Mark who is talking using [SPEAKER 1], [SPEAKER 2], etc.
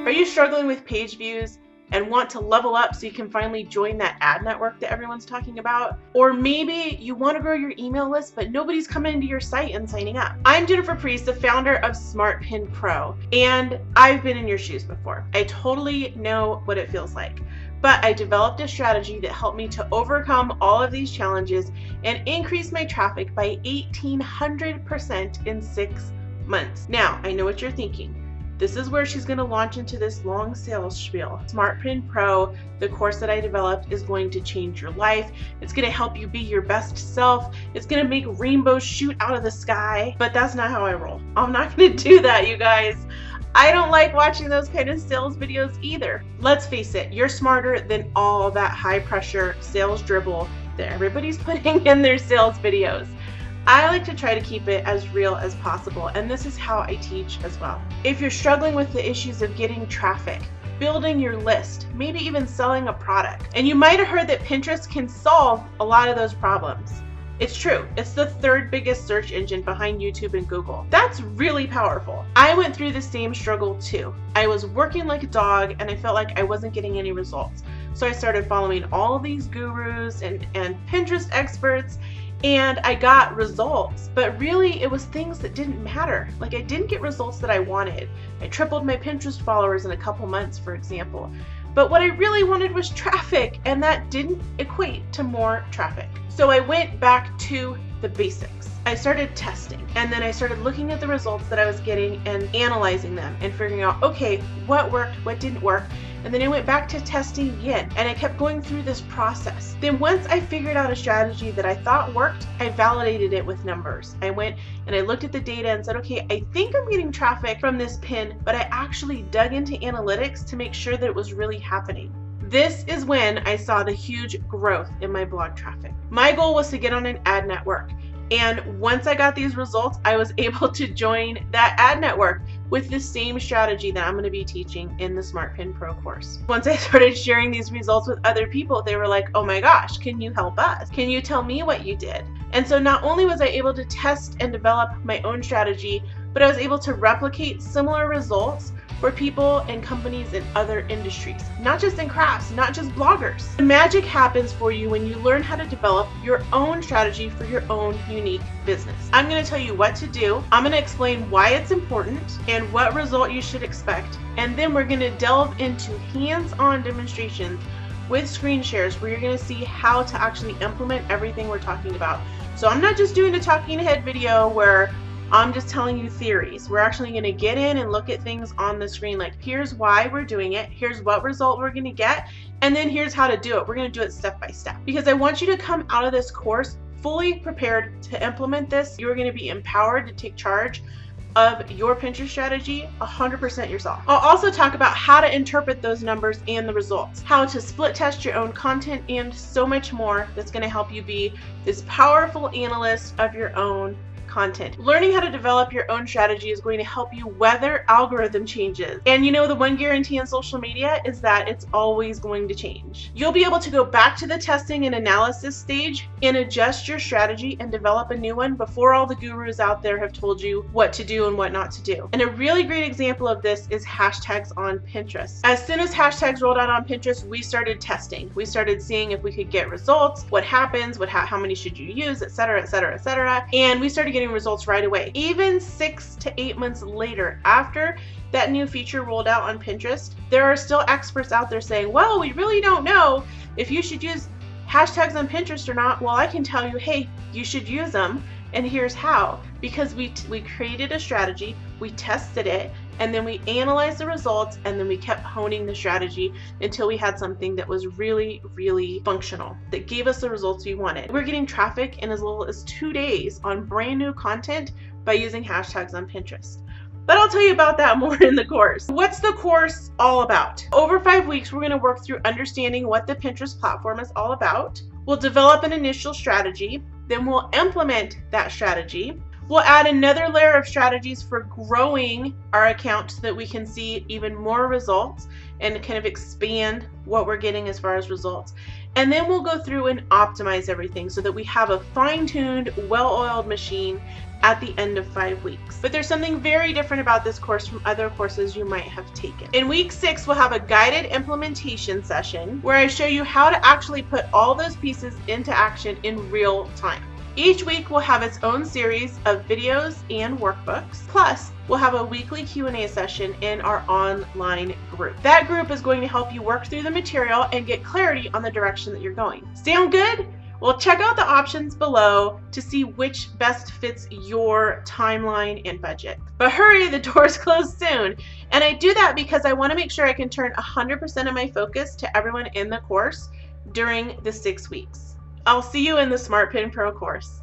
[SPEAKER 1] Are you struggling with page views and want to level up so you can finally join that ad network that everyone's talking about? Or maybe you want to grow your email list, but nobody's coming into your site and signing up. I'm Jennifer Priest, the founder of SmartPin Pro, and I've been in your shoes before. I totally know what it feels like. But I developed a strategy that helped me to overcome all of these challenges and increase my traffic by 1,800% in 6 months. Now, I know what you're thinking. This is where she's going to launch into this long sales spiel. SmartPin Pro, the course that I developed, is going to change your life. It's going to help you be your best self. It's going to make rainbows shoot out of the sky. But that's not how I roll. I'm not going to do that, you guys. I don't like watching those kind of sales videos either. Let's face it, you're smarter than all that high pressure sales dribble that everybody's putting in their sales videos. I like to try to keep it as real as possible, and this is how I teach as well. If you're struggling with the issues of getting traffic, building your list, maybe even selling a product, and you might have heard that Pinterest can solve a lot of those problems. It's true. It's the 3rd biggest search engine behind YouTube and Google. That's really powerful. I went through the same struggle too. I was working like a dog and I felt like I wasn't getting any results. So I started following all of these gurus and Pinterest experts, and I got results, but really it was things that didn't matter. Like, I didn't get results that I wanted. I tripled my Pinterest followers in a couple months, for example. But what I really wanted was traffic, and that didn't equate to more traffic. So I went back to the basics. I started testing, and then I started looking at the results that I was getting and analyzing them and figuring out, okay, what worked, what didn't work. And then I went back to testing again, and I kept going through this process. Then once I figured out a strategy that I thought worked, I validated it with numbers. I went and I looked at the data and said, okay, I think I'm getting traffic from this pin, but I actually dug into analytics to make sure that it was really happening. This is when I saw the huge growth in my blog traffic. My goal was to get on an ad network. And once I got these results, I was able to join that ad network with the same strategy that I'm going to be teaching in the SmartPin Pro course. Once I started sharing these results with other people, they were like, oh my gosh, can you help us? Can you tell me what you did? And so not only was I able to test and develop my own strategy, but I was able to replicate similar results for people and companies in other industries, not just in crafts, not just bloggers. The magic happens for you when you learn how to develop your own strategy for your own unique business. I'm going to tell you what to do. I'm going to explain why it's important and what result you should expect. And then we're going to delve into hands-on demonstrations with screen shares where you're going to see how to actually implement everything we're talking about. So I'm not just doing a talking head video where I'm just telling you theories. We're actually going to get in and look at things on the screen, like here's why we're doing it, here's what result we're going to get, and then here's how to do it. We're going to do it step by step, because I want you to come out of this course fully prepared to implement this. You're going to be empowered to take charge of your Pinterest strategy 100% yourself. I'll also talk about how to interpret those numbers and the results, how to split test your own content, and so much more that's going to help you be this powerful analyst of your own content. Learning how to develop your own strategy is going to help you weather algorithm changes. And you know, the one guarantee in social media is that it's always going to change. You'll be able to go back to the testing and analysis stage and adjust your strategy and develop a new one before all the gurus out there have told you what to do and what not to do. And a really great example of this is hashtags on Pinterest. As soon as hashtags rolled out on Pinterest, we started testing. We started seeing if we could get results, what happens, how many should you use, etc., etc., etc. And we started getting results right away. Even 6 to 8 months later, after that new feature rolled out on Pinterest, there are still experts out there saying, well, we really don't know if you should use hashtags on Pinterest or not. Well, I can tell you, hey, you should use them, and here's how. Because we created a strategy, we tested it, and then we analyzed the results, and then we kept honing the strategy until we had something that was really, really functional, that gave us the results we wanted. We're getting traffic in as little as 2 days on brand new content by using hashtags on Pinterest. But I'll tell you about that more in the course. What's the course all about? Over 5 weeks, we're going to work through understanding what the Pinterest platform is all about. We'll develop an initial strategy, then we'll implement that strategy. We'll add another layer of strategies for growing our account so that we can see even more results and kind of expand what we're getting as far as results. And then we'll go through and optimize everything so that we have a fine-tuned, well-oiled machine at the end of 5 weeks. But there's something very different about this course from other courses you might have taken. In week 6, we'll have a guided implementation session where I show you how to actually put all those pieces into action in real time. Each week will have its own series of videos and workbooks. Plus, we'll have a weekly Q&A session in our online group. That group is going to help you work through the material and get clarity on the direction that you're going. Sound good? Well, check out the options below to see which best fits your timeline and budget. But hurry, the doors close soon. And I do that because I want to make sure I can turn 100% of my focus to everyone in the course during the 6 weeks. I'll see you in the Smart Pin Pro course.